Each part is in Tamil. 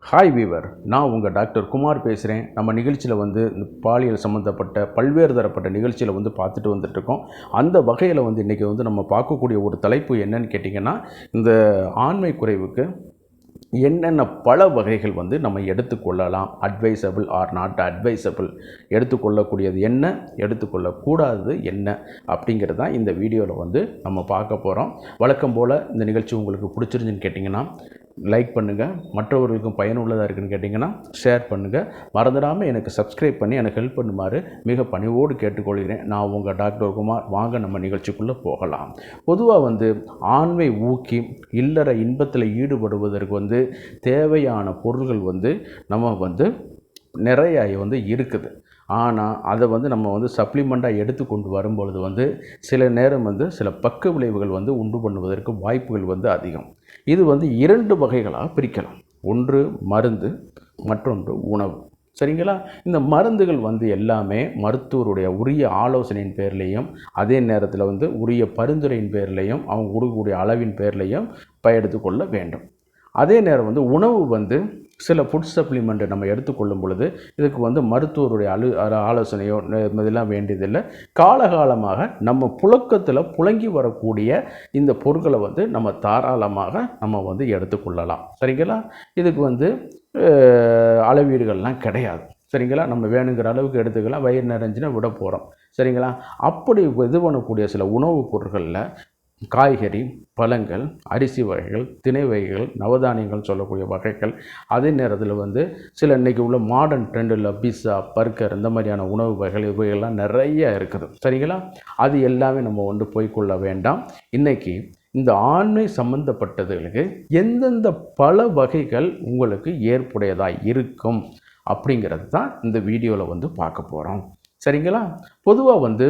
ஹாய் வீவர், நான் உங்கள் டாக்டர் குமார் பேசுகிறேன். நம்ம நிகழ்ச்சியில் இந்த பாலியல் சம்மந்தப்பட்ட பல்வேறு தரப்பட்ட நிகழ்ச்சியில் பார்த்துட்டு வந்துட்டுருக்கோம். அந்த வகையில் இன்றைக்கி நம்ம பார்க்கக்கூடிய ஒரு தலைப்பு என்னன்னு கேட்டிங்கன்னா, இந்த ஆண்மை குறைவுக்கு என்னென்ன பல வகைகள் நம்ம எடுத்துக்கொள்ளலாம், அட்வைசபிள் ஆர் நாட் அட்வைசபிள், எடுத்துக்கொள்ளக்கூடியது என்ன, எடுத்துக்கொள்ளக்கூடாது என்ன அப்படிங்கிறது தான் இந்த வீடியோவில் நம்ம பார்க்க போகிறோம். வழக்கம் போல் இந்த நிகழ்ச்சி உங்களுக்கு பிடிச்சிருந்துன்னு கேட்டிங்கன்னா லைக் பண்ணுங்கள், மற்றவர்களுக்கும் பயனுள்ளதாக இருக்குன்னு கேட்டிங்கன்னா ஷேர் பண்ணுங்கள். மறந்துடாமல் எனக்கு சப்ஸ்கிரைப் பண்ணி எனக்கு ஹெல்ப் பண்ணுமாறு மிக பணிவோடு கேட்டுக்கொள்கிறேன். நான் உங்கள் டாக்டர் குமார். வாங்க நம்ம நிகழ்ச்சிக்குள்ளே போகலாம். பொதுவாக ஆண்மை ஊக்கி இல்லற இன்பத்தில் ஈடுபடுவதற்கு தேவையான பொருள்கள் நம்ம நிறைய இருக்குது. ஆனால் அதை நம்ம சப்ளிமெண்ட்டாக எடுத்துக்கொண்டு வரும்பொழுது சில நேரம் சில பக்க விளைவுகள் உண்டு பண்ணுவதற்கு வாய்ப்புகள் அதிகம். இது 2 வகைகளாக பிரிக்கலாம். ஒன்று மருந்து, மற்றொன்று உணவு. சரிங்களா? இந்த மருந்துகள் எல்லாமே மருத்துவருடைய உரிய ஆலோசனையின் பேர்லேயும், அதே நேரத்தில் உரிய பரிந்துரையின் பேர்லேயும், அவங்க கொடுக்கக்கூடிய அளவின் பேர்லேயும் எடுத்துக்கொள்ள வேண்டும். அதே நேரம் உணவு சில ஃபுட் சப்ளிமெண்ட் நம்ம எடுத்துக்கொள்ளும் பொழுது இதுக்கு மருத்துவருடைய ஆலோசனையோ இதெல்லாம் வேண்டியதில்லை. காலகாலமாக நம்ம புழக்கத்தில் புழங்கி வரக்கூடிய இந்த பொருட்களை நம்ம தாராளமாக நம்ம எடுத்துக்கொள்ளலாம். சரிங்களா? இதுக்கு அளவீடுகள்லாம் கிடையாது. சரிங்களா? நம்ம வேணுங்கிற அளவுக்கு எடுத்துக்கலாம். வயிறு நிறைஞ்சினா விட போகிறோம். சரிங்களா? அப்படி இது பண்ணக்கூடிய சில உணவுப் பொருட்களில் காய்கறி, பழங்கள், அரிசி வகைகள், திணை வகைகள், நவதானியங்கள் சொல்லக்கூடிய வகைகள், அதே நேரத்தில் சில இன்றைக்கி உள்ள மாடர்ன் ட்ரெண்டில் பீஸா, பர்கர் இந்த மாதிரியான உணவு வகைகள் இவைகள்லாம் நிறைய இருக்குது. சரிங்களா? அது எல்லாமே நம்ம போய்க்கொள்ள வேண்டாம். இன்றைக்கி இந்த ஆண்மை சம்பந்தப்பட்டதுகளுக்கு எந்தெந்த பல வகைகள் உங்களுக்கு ஏற்புடையதாக இருக்கும் அப்படிங்கிறது தான் இந்த வீடியோவில் பார்க்க போகிறோம். சரிங்களா? பொதுவாக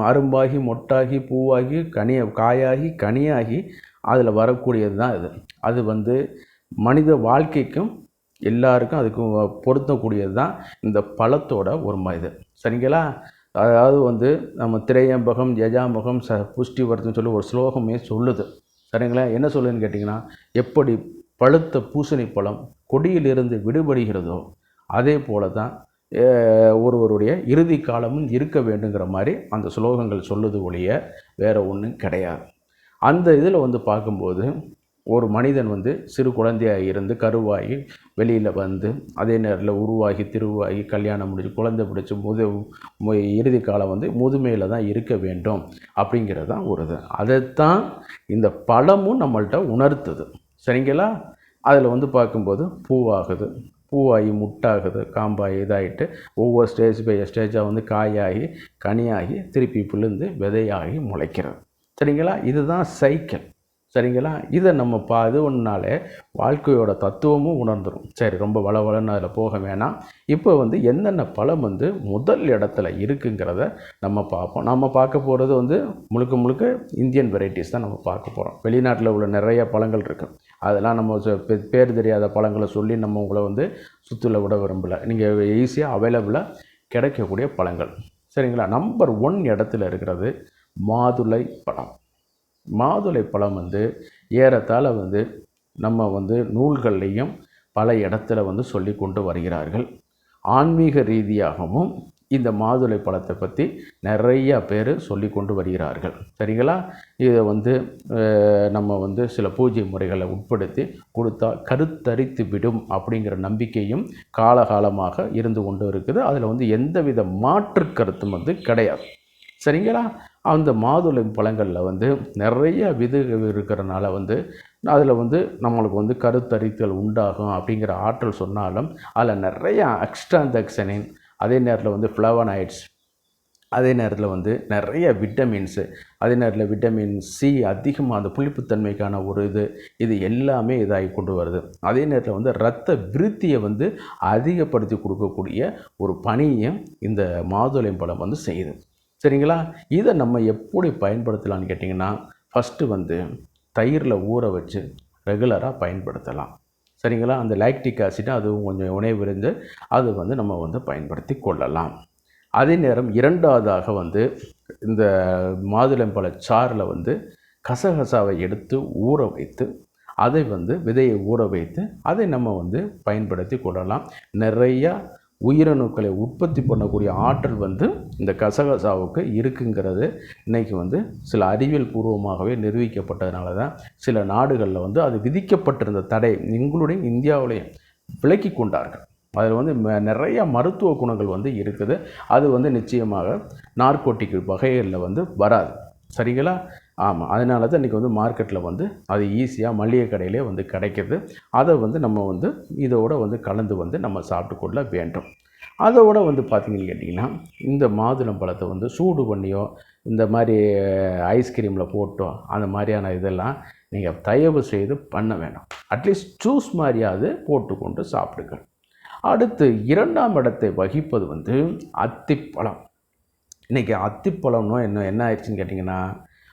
அரும்பாகி, மொட்டாகி, பூவாகி, காயாகி, கனியாகி அதில் வரக்கூடியது தான் இது. அது மனித வாழ்க்கைக்கும் எல்லாருக்கும் அதுக்கும் பொருத்தக்கூடியது தான் இந்த பழத்தோட ஒரு இது. சரிங்களா? அதாவது நம்ம திரையம்பகம் யஜாம்பகம் புஷ்டிவர்த்தம்னு சொல்லி ஒரு ஸ்லோகமே சொல்லுது. சரிங்களா? என்ன சொல்லுதுன்னு கேட்டிங்கன்னா, எப்படி பழுத்த பூசணி பழம் கொடியிலிருந்து விடுபடுகிறதோ அதே போல தான் ஒருவருடைய இறுதி காலமும் இருக்க வேண்டுங்கிற மாதிரி அந்த ஸ்லோகங்கள் சொல்லுது ஒழிய வேறு ஒன்றும் கிடையாது. அந்த இதில் பார்க்கும்போது ஒரு மனிதன் சிறு குழந்தையாக இருந்து கருவாகி வெளியில் அதே நேரத்தில் உருவாகி திருவாகி கல்யாணம் முடிஞ்சு குழந்தை பிடிச்சி இறுதி காலம் முதுமையில் தான் இருக்க வேண்டும் அப்படிங்கிறது தான் ஒரு இது. அதைத்தான் இந்த பழமும் நம்மள்கிட்ட உணர்த்துது. சரிங்களா? அதில் பார்க்கும்போது பூவாகி முட்டாகுது, காம்பாகி இதாகிட்டு ஒவ்வொரு ஸ்டேஜ் பை ஸ்டேஜாக காயாகி கனியாகி திருப்பி புழுந்து விதையாகி முளைக்கிறது. சரிங்களா? இதுதான் சைக்கிள். சரிங்களா? இதை நம்ம இது ஒன்றாலே வாழ்க்கையோட தத்துவமும் உணர்ந்துடும். சரி, ரொம்ப வளவளன்னு அதில் போக வேணாம். இப்போ என்னென்ன பழம் முதல் இடத்துல இருக்குங்கிறத நம்ம பார்ப்போம். நம்ம பார்க்க போகிறது முழுக்க இந்தியன் வெரைட்டிஸ் தான் நம்ம பார்க்க போகிறோம். வெளிநாட்டில் உள்ள நிறைய பழங்கள் இருக்குது. அதெல்லாம் நம்ம பேர் தெரியாத பழங்களை சொல்லி நம்ம உங்களை சுற்றுல விட விரும்பலை. நீங்கள் ஈஸியாக அவைலபிளாக கிடைக்கக்கூடிய பழங்கள். சரிங்களா? நம்பர் 1 இடத்துல இருக்கிறது மாதுளை பழம். மாதுளை பழம் ஏறத்தாழ நம்ம நூல்கள்லேயும் பல இடத்துல சொல்லி கொண்டு வருகிறார்கள். ஆன்மீக ரீதியாகவும் இந்த மாதுளை பழத்தை பற்றி நிறையா பேர் சொல்லி கொண்டு வருகிறார்கள். சரிங்களா? இதை நம்ம சில பூஜை முறைகளை உட்படுத்தி கொடுத்தா கருத்தரித்து விடும் அப்படிங்கிற நம்பிக்கையும் காலகாலமாக இருந்து கொண்டு இருக்குது. அதில் எந்தவித மாற்று கருத்தும் கிடையாது. சரிங்களா? அந்த மாதுளை பழங்களில் நிறைய விதைகள் இருக்கிறனால அதில் நம்மளுக்கு கருத்தரித்தல் உண்டாகும் அப்படிங்கிற ஆற்றல் சொன்னாலும் அதில் நிறைய எக்ஸ்ட்ராந்தக்சனின், அதே நேரத்தில் ஃப்ளவனாய்ட்ஸ், அதே நேரத்தில் நிறைய விட்டமின்ஸு, அதே நேரத்தில் விட்டமின் சி அதிகமாக அந்த புளிப்புத்தன்மைக்கான ஒரு இது எல்லாமே இதாகி கொண்டு வருது. அதே நேரத்தில் இரத்த விருத்தியை அதிகப்படுத்தி கொடுக்கக்கூடிய ஒரு பணியை இந்த மாதுளை பழம் செய்யுது. சரிங்களா? இதை நம்ம எப்படி பயன்படுத்தலான்னு கேட்டிங்கன்னா, ஃபஸ்ட்டு தயிரில் ஊற வச்சு ரெகுலராக பயன்படுத்தலாம். சரிங்களா? அந்த லாக்டிக் ஆசிட் அதுவும் கொஞ்சம் உணவிருந்து அது நம்ம பயன்படுத்தி கொள்ளலாம். அதே நேரம் இரண்டாவதாக இந்த மாதுளம்பழ சாறில் கசகசாவை எடுத்து ஊற வைத்து அதை வந்து விதையை ஊற வைத்து அதை நம்ம வந்து பயன்படுத்தி கொள்ளலாம். நிறையா உயிரணுக்களை உற்பத்தி பண்ணக்கூடிய ஆற்றல் வந்து இந்த கசகசாவுக்கு இருக்குங்கிறது இன்றைக்கி வந்து சில அறிவியல் பூர்வமாகவே நிரூபிக்கப்பட்டதுனால தான் சில நாடுகளில் வந்து அது விதிக்கப்பட்டிருந்த தடை இங்களுடைய இந்தியாவிலையும் விலக்கி கொண்டார்கள். அதில் வந்து நிறைய மருத்துவ குணங்கள் வந்து இருக்குது. அது வந்து நிச்சயமாக நார்கோட்டிக் வகைகளில் வந்து வராது. சரிங்களா? ஆமாம். அதனால தான் இன்றைக்கி வந்து மார்க்கெட்டில் வந்து அது ஈஸியாக மளிகை கடையிலே வந்து கிடைக்கிது. அதை வந்து நம்ம வந்து இதோடு வந்து கலந்து வந்து நம்ம சாப்பிட்டு கொள்ள வேண்டும். அதோடு வந்து பார்த்திங்கன்னு கேட்டிங்கன்னா இந்த மாதுளம் பழத்தை வந்து சூடு பண்ணியோ இந்த மாதிரி ஐஸ்கிரீமில் போட்டோ அந்த மாதிரியான இதெல்லாம் நீங்கள் தயவு செய்து பண்ண வேண்டாம். அட்லீஸ்ட் ஜூஸ் மாதிரியாவது போட்டுக்கொண்டு சாப்பிடுங்க. அடுத்து 2ஆம் இடத்தை வகிப்பது வந்து அத்திப்பழம். இன்றைக்கி அத்திப்பழம்னா என்ன ஆயிடுச்சுன்னு கேட்டிங்கன்னா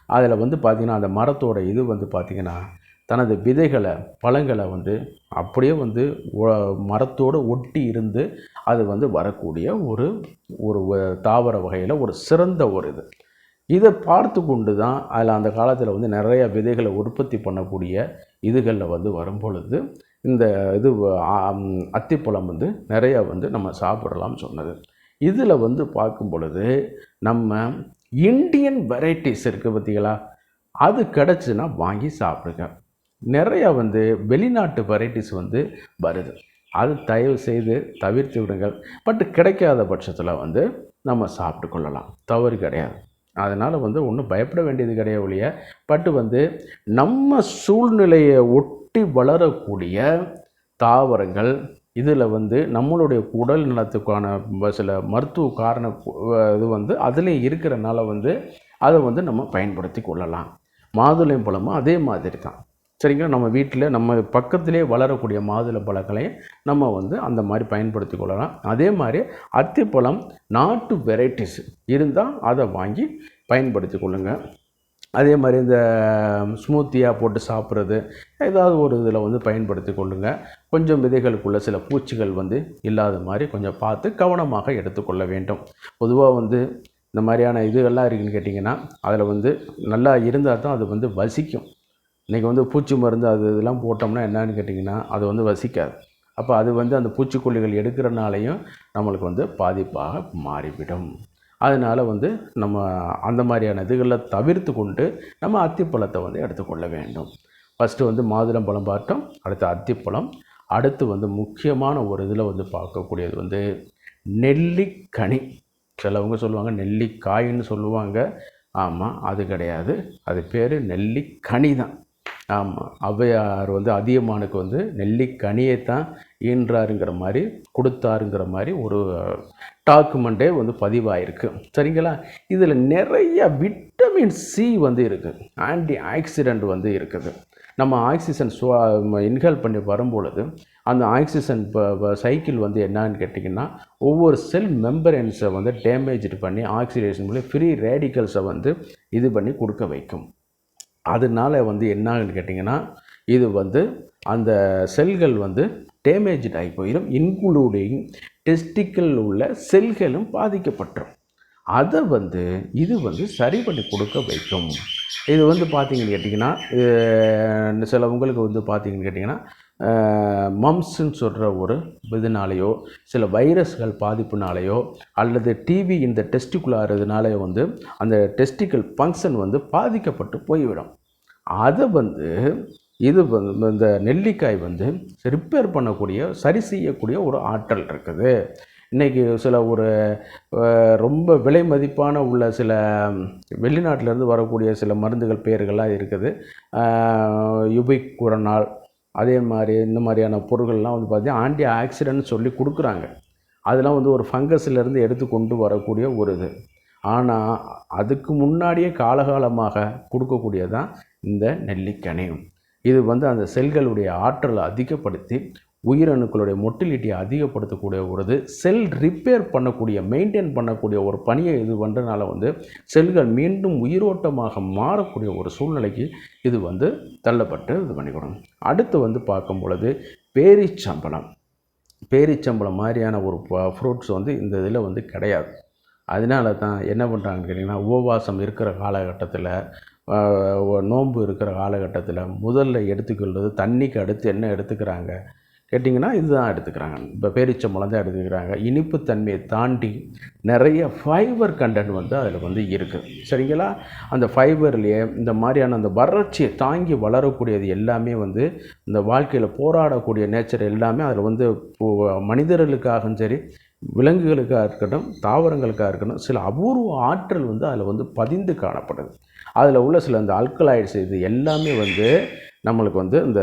அதில் வந்து பார்த்திங்கன்னா அந்த மரத்தோட இது வந்து பார்த்திங்கன்னா தனது விதைகளை பழங்களை வந்து அப்படியே வந்து மரத்தோடு ஒட்டி இருந்து அது வந்து வரக்கூடிய ஒரு தாவர வகையில் ஒரு சிறந்த ஒரு இதை பார்த்து கொண்டு தான் அதில் அந்த காலத்தில் வந்து நிறைய விதைகளை உற்பத்தி பண்ணக்கூடிய இதுகளில் வந்து வரும் பொழுது இந்த அத்திப்பழம் வந்து நிறையா வந்து நம்ம சாப்பிடலாம்னு சொன்னது. இதில் வந்து பார்க்கும் பொழுது நம்ம இந்தியன் வெரைட்டிஸ் இருக்குது பார்த்திங்களா, அது கிடச்சின்னா வாங்கி சாப்பிடுங்க. நிறையா வந்து வெளிநாட்டு வெரைட்டிஸ் வந்து வருது, அது தயவு செய்து தவிர்த்து விடுங்கள். பட் கிடைக்காத பட்சத்தில் வந்து நம்ம சாப்பிட்டு கொள்ளலாம், தவறு கிடையாது. அதனால் வந்து ஒன்றும் பயப்பட வேண்டியது கிடையாது ஒழிய. பட் வந்து நம்ம சூழ்நிலையை ஒட்டி வளரக்கூடிய தாவரங்கள் இதில் வந்து நம்மளுடைய உடல் நலத்துக்கான சில மருத்துவ காரண இது வந்து அதில் இருக்கிறனால வந்து அதை வந்து நம்ம பயன்படுத்தி கொள்ளலாம். மாதுளை பழமும் அதே மாதிரி தான். சரிங்களா? நம்ம வீட்டில் நம்ம பக்கத்திலே வளரக்கூடிய மாதுளை பழங்களையும் நம்ம வந்து அந்த மாதிரி பயன்படுத்தி கொள்ளலாம். அதே மாதிரி அத்திப்பழம் நாட்டு வெரைட்டிஸ் இருந்தால் அதை வாங்கி பயன்படுத்தி கொள்ளுங்கள். அதே மாதிரி இந்த ஸ்மூத்தியாக போட்டு சாப்பிட்றது ஏதாவது ஒரு இதில் வந்து பயன்படுத்தி கொள்ளுங்கள். கொஞ்சம் விதைகளுக்குள்ள சில பூச்சிகள் வந்து இல்லாத மாதிரி கொஞ்சம் பார்த்து கவனமாக எடுத்துக்கொள்ள வேண்டும். பொதுவாக வந்து இந்த மாதிரியான இதுகள்லாம் இருக்குதுன்னு கேட்டிங்கன்னா அதில் வந்து நல்லா இருந்தால் தான் அது வந்து வசிக்கும். இன்றைக்கி வந்து பூச்சி மருந்து அது இதெல்லாம் போட்டோம்னா என்னன்னு கேட்டிங்கன்னா அது வந்து வசிக்காது. அப்போ அது வந்து அந்த பூச்சிக்கொல்லிகள் எடுக்கிறனாலையும் நம்மளுக்கு வந்து பாதிப்பாக மாறிவிடும். அதனால் வந்து நம்ம அந்த மாதிரியான இதுகளில் தவிர்த்து கொண்டு நம்ம அத்திப்பழத்தை வந்து எடுத்துக்கொள்ள வேண்டும். ஃபஸ்ட்டு வந்து மாதுளம்பழம் பார்த்தோம், அடுத்து அத்திப்பழம். அடுத்து வந்து முக்கியமான ஒரு இதில் வந்து பார்க்கக்கூடியது வந்து நெல்லிக்கனி. சிலவங்க சொல்லுவாங்க நெல்லிக்காயின்னு சொல்லுவாங்க. ஆமாம், அது கிடையாது, அது பேர் நெல்லிக்கனி தான். ஆமாம், ஔவையார் வந்து அதியமானுக்கு வந்து நெல்லிக்கனியை தான் ஈன்றாருங்கிற மாதிரி கொடுத்தாருங்கிற மாதிரி ஒரு டாக்குமெண்ட்டே வந்து பதிவாயிருக்கு. சரிங்களா? இதில் நிறைய விட்டமின் சி வந்து இருக்குது, ஆன்டி ஆக்சிடெண்ட் வந்து இருக்குது. நம்ம ஆக்சிஜன் இன்ஹேல் பண்ணி வரும்பொழுது அந்த ஆக்சிஜன் சைக்கிள் வந்து என்னன்னு கேட்டிங்கன்னா ஒவ்வொரு செல் மெம்பரன்ஸை வந்து டேமேஜ் பண்ணி ஆக்சிடேஷன் பண்ணி ஃப்ரீ ரேடிக்கல்ஸை வந்து இது பண்ணி கொடுக்க வைக்கும். அதனால் வந்து என்னான்னு கேட்டிங்கன்னா இது வந்து அந்த செல்கள் வந்து டேமேஜ் ஆகி போயிடும், இன்க்ளூடிங் டெஸ்டிக்கல் உள்ள செல்களும் பாதிக்கப்பட்டுரும். அதை வந்து இது வந்து சரி பண்ணி கொடுக்க வைக்கும். இது வந்து பார்த்திங்கன்னு கேட்டிங்கன்னா சிலவங்களுக்கு வந்து பார்த்திங்கன்னு கேட்டிங்கன்னா மம்ஸ்ன்னு சொல்கிற ஒரு இதனாலேயோ சில வைரஸ்கள் பாதிப்புனாலேயோ அல்லது டிவி இந்த டெஸ்டிகுலர் இதனாலேயோ வந்து அந்த டெஸ்டிக்கல் ஃபங்க்ஷன் வந்து பாதிக்கப்பட்டு போய்விடும். அதை வந்து இது இந்த நெல்லிக்காய் வந்து ரிப்பேர் பண்ணக்கூடிய சரி செய்யக்கூடிய ஒரு ஆற்றல் இருக்குது. இன்றைக்கி சில ஒரு ரொம்ப விலை மதிப்பான உள்ள சில வெளிநாட்டிலேருந்து வரக்கூடிய சில மருந்துகள் பேர்கள்லாம் இருக்குது. யுபிகுரனால் அதே மாதிரி இந்த மாதிரியான பொருட்கள்லாம் வந்து பார்த்திங்கன்னா ஆன்டி ஆக்சிடென்ட் சொல்லி கொடுக்குறாங்க. அதெல்லாம் வந்து ஒரு ஃபங்கஸ்லேருந்து எடுத்து கொண்டு வரக்கூடிய ஒரு இது. ஆனால் அதுக்கு முன்னாடியே காலகாலமாக கொடுக்கக்கூடியதான் இந்த நெல்லிக்கனி. இது வந்து அந்த செல்களுடைய ஆற்றலை அதிகப்படுத்தி உயிரணுக்களுடைய மொட்டிலிட்டியை அதிகப்படுத்தக்கூடிய ஒரு செல் ரிப்பேர் பண்ணக்கூடிய மெயின்டைன் பண்ணக்கூடிய ஒரு பணியை இது பண்ணுறதுனால வந்து செல்கள் மீண்டும் உயிரோட்டமாக மாறக்கூடிய ஒரு சூழ்நிலைக்கு இது வந்து தள்ளப்பட்டு இது பண்ணிக்கணும். அடுத்து வந்து பார்க்கும் பொழுது பேரிச்சம்பழம் மாதிரியான ஒரு ஃப்ரூட்ஸ் வந்து இந்த இதில் வந்து கிடையாது. அதனால தான் என்ன பண்ணுறாங்கன்னு கேட்டிங்கன்னா உபவாசம் இருக்கிற காலகட்டத்தில் நோன்பு இருக்கிற காலகட்டத்தில் முதல்ல எடுத்துக்கொள்வது தண்ணிக்கு அடுத்து என்ன எடுத்துக்கிறாங்க கேட்டிங்கன்னா இதுதான் எடுத்துக்கிறாங்க. இப்போ பேரிச்சம்பழம் தான் எடுத்துக்கிறாங்க. இனிப்பு தன்மையை தாண்டி நிறைய ஃபைபர் கண்டென்ட் வந்து அதில் வந்து இருக்குது. சரிங்களா? அந்த ஃபைபர்லேயே இந்த மாதிரியான அந்த வறட்சியை தாங்கி வளரக்கூடியது எல்லாமே வந்து இந்த வாழ்க்கையில் போராடக்கூடிய நேச்சர் எல்லாமே அதில் வந்து மனிதர்களுக்காகவும் சரி, விலங்குகளுக்காக இருக்கட்டும், தாவரங்களுக்காக இருக்கட்டும், சில அபூர்வ ஆற்றல் வந்து அதில் வந்து பதிந்து காணப்படுது. அதில் உள்ள சில இந்த அல்கலாய்ட்ஸ் இது எல்லாமே வந்து நம்மளுக்கு வந்து இந்த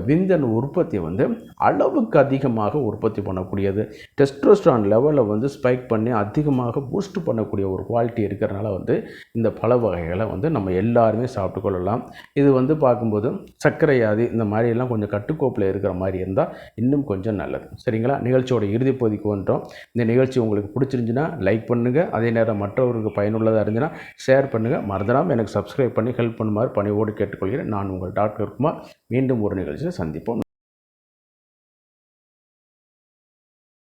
விந்தணு உற்பத்தியை வந்து அளவுக்கு அதிகமாக உற்பத்தி பண்ணக்கூடியது. டெஸ்டோஸ்டரான் லெவலை வந்து ஸ்பைக் பண்ணி அதிகமாக பூஸ்ட் பண்ணக்கூடிய ஒரு குவாலிட்டி இருக்கிறனால வந்து இந்த பல வகைகளை வந்து நம்ம எல்லாருமே சாப்பிட்டு கொள்ளலாம். இது வந்து பார்க்கும்போது சர்க்கரை வியாதி இந்த மாதிரியெல்லாம் கொஞ்சம் கட்டுக்கோப்பில் இருக்கிற மாதிரி இருந்தால் இன்னும் கொஞ்சம் நல்லது. சரிங்களா? நிகழ்ச்சியோட இறுதி பகுதிக்கு வந்துட்டோம். இந்த நிகழ்ச்சி உங்களுக்கு பிடிச்சிருந்துச்சுன்னா லைக் பண்ணுங்கள். அதே நேரம் மற்றவருக்கு பயனுள்ளதாக இருந்துச்சுன்னா ஷேர் பண்ணுங்கள். மறந்துடாமல் எனக்கு சப்ஸ்கிரைப் பண்ணி ஹெல்ப் பண்ணுமாறு பணிவோடு கேட்டுக்கொள்கிறேன். நான் உங்கள் டாக்டர் குமார். மீண்டும் ஒரு நிகழ்ச்சியில் சந்திப்போம்.